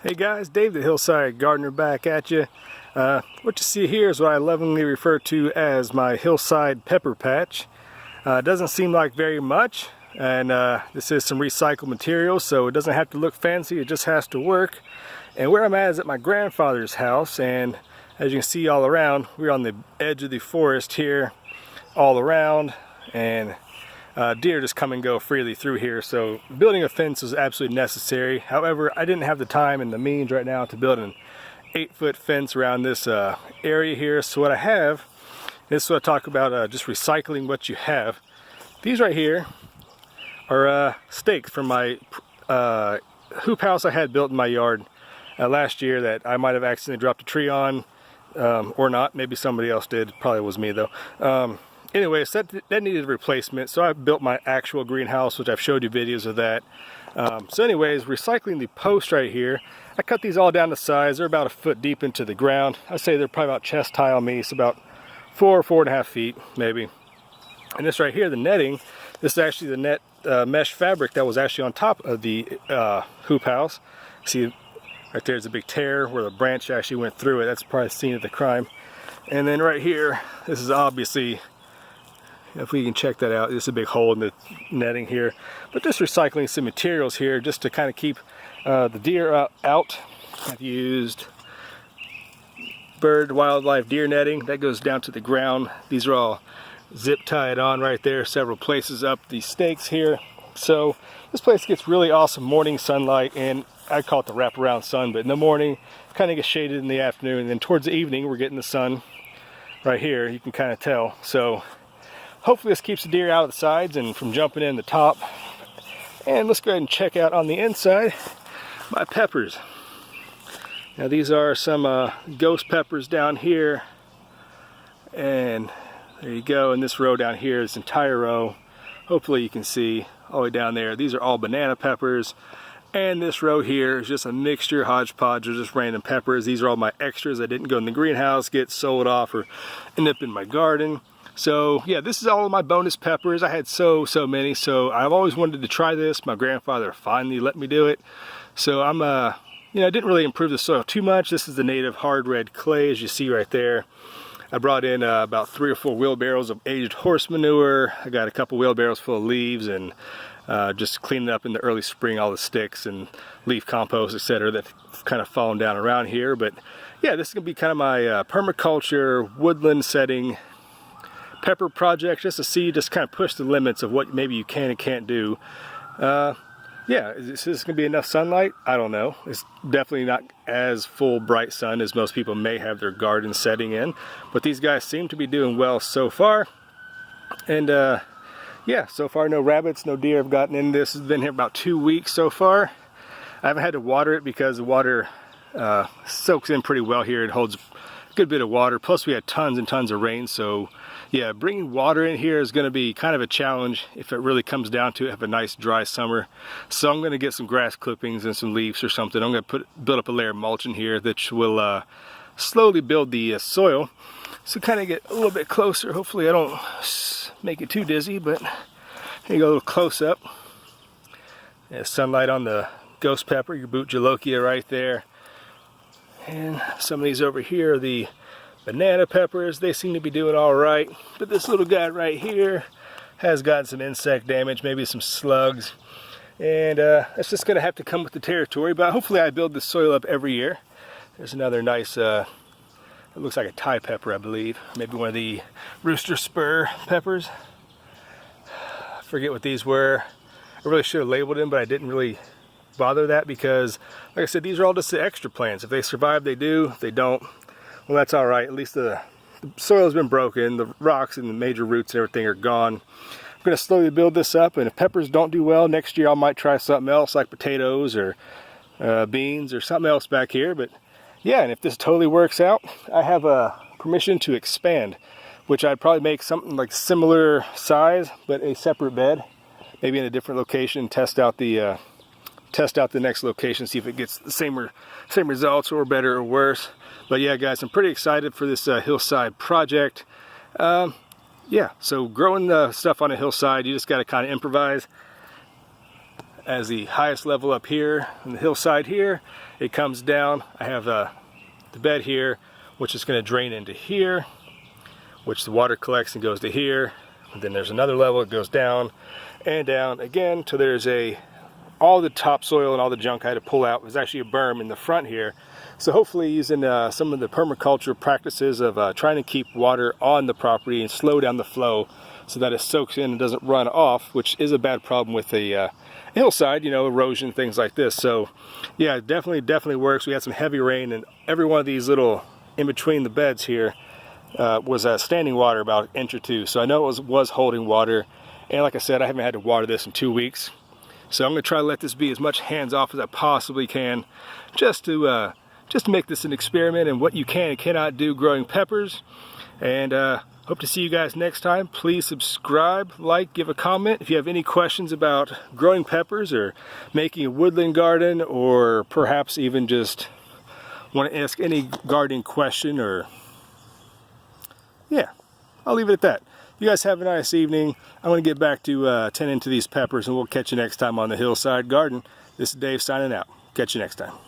Hey guys, Dave the Hillside Gardener back at you. What you see here is what I lovingly refer to as my hillside pepper patch. It doesn't seem like very much, and this is some recycled material, so it doesn't have to look fancy, it just has to work. And where I'm at is at my grandfather's house, and as you can see all around, we're on the edge of the forest here all around, and deer just come and go freely through here, so building a fence is absolutely necessary. However, I didn't have the time and the means right now to build an 8-foot fence around this area here. So what I have, this is what I talk about, just recycling what you have. These right here are stakes from my hoop house I had built in my yard last year that I might have accidentally dropped a tree on, or not. Maybe somebody else did. Probably was me though. Anyways, that needed a replacement, so I built my actual greenhouse, which I've showed you videos of that. So anyways, recycling the post right here, I cut these all down to size. They're about a foot deep into the ground. I say they're probably about chest high on me, so about 4.5 feet maybe. And this right here, the netting, this is actually the net mesh fabric that was actually on top of the hoop house. See, right there's a big tear where the branch actually went through it. That's probably the scene of the crime. And then right here, this is obviously, if we can check that out, there's a big hole in the netting here. But just recycling some materials here just to kind of keep the deer out. I've used bird, wildlife, deer netting. That goes down to the ground. These are all zip tied on right there, several places up these stakes here. So this place gets really awesome morning sunlight, and I call it the wraparound sun, but in the morning, kind of gets shaded in the afternoon, and then towards the evening, we're getting the sun right here. You can kind of tell. So hopefully this keeps the deer out of the sides and from jumping in the top. And let's go ahead and check out on the inside my peppers. Now these are some ghost peppers down here. And there you go. In this row down here, this entire row, hopefully you can see all the way down there. These are all banana peppers. And this row here is just a mixture, hodgepodge of just random peppers. These are all my extras that didn't go in the greenhouse, get sold off, or end up in my garden. So yeah, this is all of my bonus peppers. I had so many, so I've always wanted to try this. My grandfather finally let me do it. So I'm I didn't really improve the soil too much. This is the native hard red clay, as you see right there. I brought in about 3 or 4 wheelbarrows of aged horse manure. I got a couple wheelbarrows full of leaves, and just cleaning up in the early spring all the sticks and leaf compost, etc., that kind of fallen down around here. But yeah, this is gonna be kind of my permaculture woodland setting pepper project, just to see, just kind of push the limits of what maybe you can and can't do. Yeah, is this gonna be enough sunlight? I don't know. It's definitely not as full bright sun as most people may have their garden setting in, but these guys seem to be doing well so far. And yeah, so far no rabbits, no deer have gotten in this. It's been here about 2 weeks so far. I haven't had to water it because the water soaks in pretty well here. It holds a good bit of water. Plus we had tons and tons of rain, so yeah, bringing water in here is going to be kind of a challenge if it really comes down to it. Have a nice dry summer. So I'm going to get some grass clippings and some leaves or something. I'm going to build up a layer of mulch in here that will slowly build the soil. So kind of get a little bit closer. Hopefully I don't make it too dizzy, but here you go, a little close up. Yeah, sunlight on the ghost pepper, your boot jalokia right there. And some of these over here are the banana peppers. They seem to be doing all right, but this little guy right here has gotten some insect damage, maybe some slugs, and that's just gonna have to come with the territory. But hopefully I build this soil up every year. There's another nice it looks like a Thai pepper, I believe, maybe one of the rooster spur peppers. I forget what these were. I really should have labeled them, but I didn't really bother that because, like I said, these are all just the extra plants. If they survive, they do. If they don't, well, that's all right. At least the soil has been broken. The rocks and the major roots and everything are gone. I'm going to slowly build this up, and if peppers don't do well next year, I might try something else like potatoes or beans or something else back here. But yeah, and if this totally works out, I have permission to expand, which I'd probably make something like similar size, but a separate bed, maybe in a different location. Test out the next location, see if it gets the same results or better or worse. But yeah, guys, I'm pretty excited for this hillside project. Yeah, so growing the stuff on a hillside, you just got to kind of improvise. as the highest level up here on the hillside here. It comes down. I have the bed here, which is going to drain into here, which the water collects and goes to here. And then there's another level, it goes down and down again till there's all the topsoil and all the junk I had to pull out. There's actually a berm in the front here. So hopefully using some of the permaculture practices of trying to keep water on the property and slow down the flow so that it soaks in and doesn't run off, which is a bad problem with a hillside, you know, erosion, things like this. So yeah, definitely works. We had some heavy rain, and every one of these little in between the beds here was standing water about an inch or two. So I know it was holding water. And like I said, I haven't had to water this in 2 weeks. So I'm going to try to let this be as much hands off as I possibly can, just to make this an experiment in what you can and cannot do growing peppers. And hope to see you guys next time. Please subscribe, like, give a comment. If you have any questions about growing peppers or making a woodland garden, or perhaps even just want to ask any gardening question, or yeah, I'll leave it at that. You guys have a nice evening. I'm going to get back to tending to these peppers, and we'll catch you next time on the Hillside Garden. This is Dave signing out. Catch you next time.